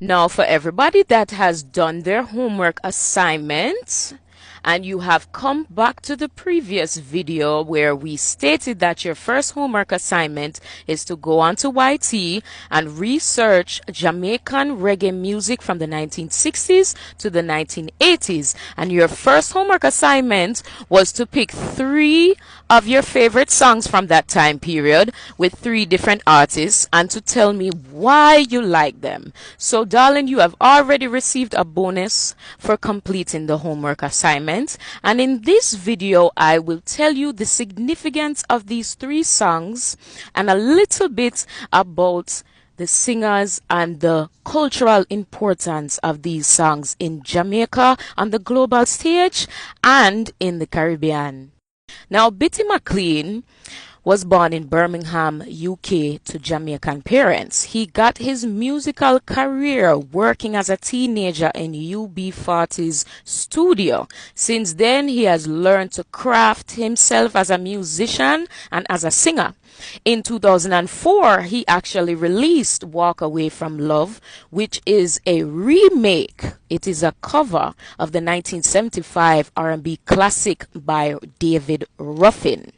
Now, for everybody that has done their homework assignments, and you have come back to the previous video where we stated that your first homework assignment is to go onto YT and research Jamaican reggae music from the 1960s to the 1980s. And your first homework assignment was to pick 3 of your favorite songs from that time period with 3 different artists and to tell me why you like them. So darling, you have already received a bonus for completing the homework assignment. And in this video, I will tell you the significance of these 3 songs and a little bit about the singers and the cultural importance of these songs in Jamaica on the global stage and in the Caribbean. Now, Bitty McLean was born in Birmingham, UK to Jamaican parents. He got his musical career working as a teenager in UB40's studio. Since then, he has learned to craft himself as a musician and as a singer. In 2004, he actually released Walk Away from Love, which is a remake. It is a cover of the 1975 R&B classic by David Ruffin.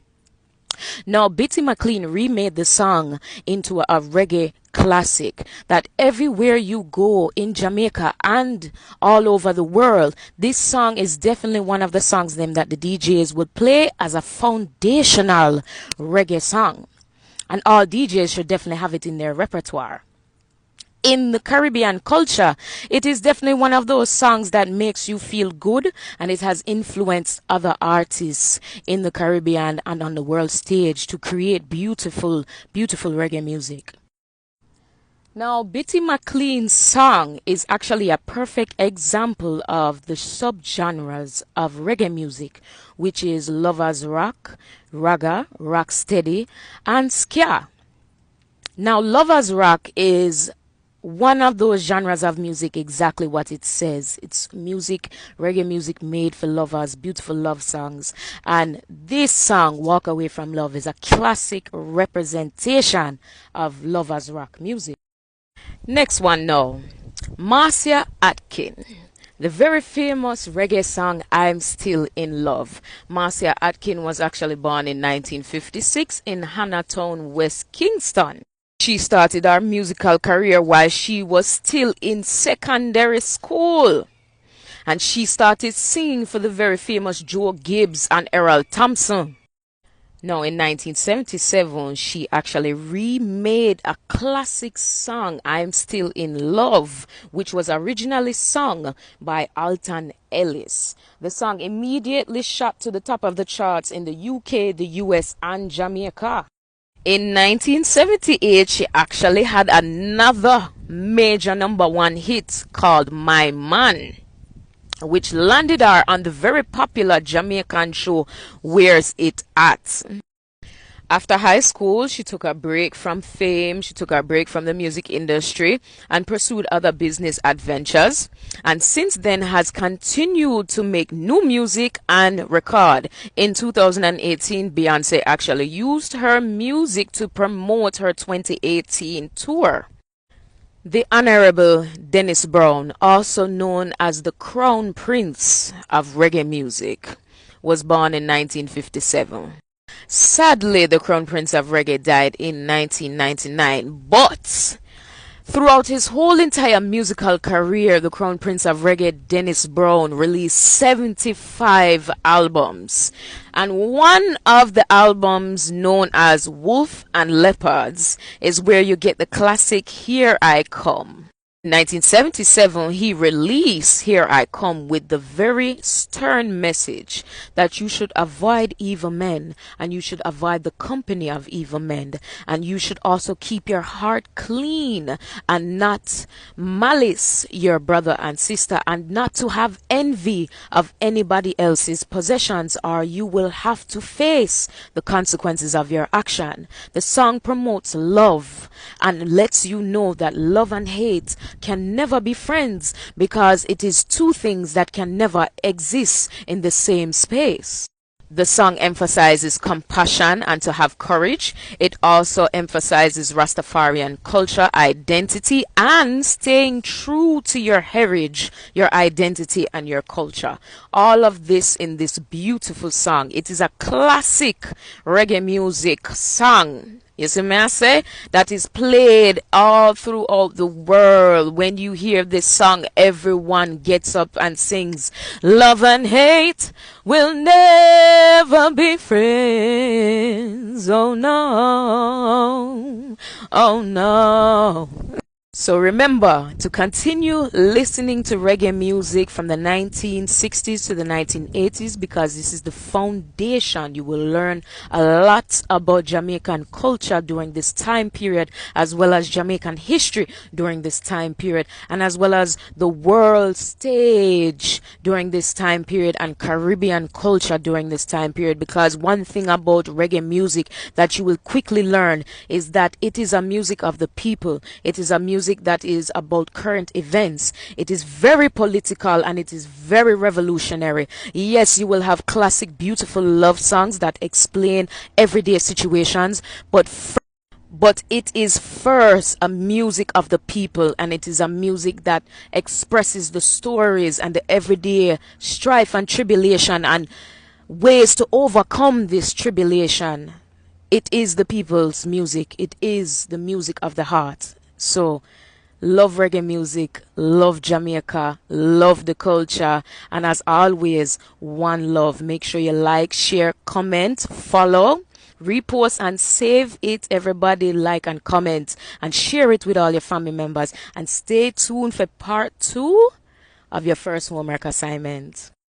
Now, Bitty McLean remade the song into a reggae classic that everywhere you go in Jamaica and all over the world, this song is definitely one of the songs that the DJs would play as a foundational reggae song. And all DJs should definitely have it in their repertoire. In the Caribbean culture, it is definitely one of those songs that makes you feel good, and it has influenced other artists in the Caribbean and on the world stage to create beautiful, beautiful reggae music. Now, Bitty McLean's song is actually a perfect example of the subgenres of reggae music, which is lovers rock, ragga, rocksteady, and ska. Now, lovers rock is one of those genres of music, exactly what it says. It's music, reggae music made for lovers, beautiful love songs. And this song, Walk Away from Love, is a classic representation of lovers rock music. Next one now, Marcia Atkin. The very famous reggae song, I'm Still in Love. Marcia Atkin was actually born in 1956 in Hannahtown, West Kingston. She started her musical career while she was still in secondary school. And she started singing for the very famous Joe Gibbs and Errol Thompson. Now, in 1977, she actually remade a classic song, I'm Still in Love, which was originally sung by Alton Ellis. The song immediately shot to the top of the charts in the UK, the US, and Jamaica. In 1978, she actually had another major #1 hit called My Man, which landed her on the very popular Jamaican show Where's It At? After high school, she took a break from fame, she took a break from the music industry and pursued other business adventures. And since then has continued to make new music and record. In 2018, Beyonce actually used her music to promote her 2018 tour. The Honorable Dennis Brown, also known as the Crown Prince of reggae music, was born in 1957. Sadly, the Crown Prince of Reggae died in 1999, but throughout his whole entire musical career, the Crown Prince of Reggae, Dennis Brown, released 75 albums. And one of the albums, known as Wolf and Leopards, is where you get the classic Here I Come. In 1977, he released Here I Come with the very stern message that you should avoid evil men and you should avoid the company of evil men, and you should also keep your heart clean and not malice your brother and sister, and not to have envy of anybody else's possessions, or you will have to face the consequences of your action. The song promotes love and lets you know that love and hate can never be friends, because it is two things that can never exist in the same space. The song emphasizes compassion and to have courage. It also emphasizes Rastafarian culture, identity, and staying true to your heritage, your identity, and your culture. All of this in this beautiful song. It is a classic reggae music song. You see me I say? That is played all throughout the world. When you hear this song, everyone gets up and sings. Love and hate will never be friends. Oh no. Oh no. So remember to continue listening to reggae music from the 1960s to the 1980s, because this is the foundation. You will learn a lot about Jamaican culture during this time period, as well as Jamaican history during this time period, and as well as the world stage during this time period, and Caribbean culture during this time period. Because one thing about reggae music that you will quickly learn is that it is a music of the people. It is a music that is about current events. It is very political and it is very revolutionary. Yes, you will have classic beautiful love songs that explain everyday situations, but it is first a music of the people, and it is a music that expresses the stories and the everyday strife and tribulation and ways to overcome this tribulation. It is the people's music. It is the music of the heart. So, love reggae music, love Jamaica, love the culture, and as always, one love. Make sure you like, share, comment, follow, repost, and save it. Everybody like and comment and share it with all your family members. And stay tuned for part 2 of your first homework assignment.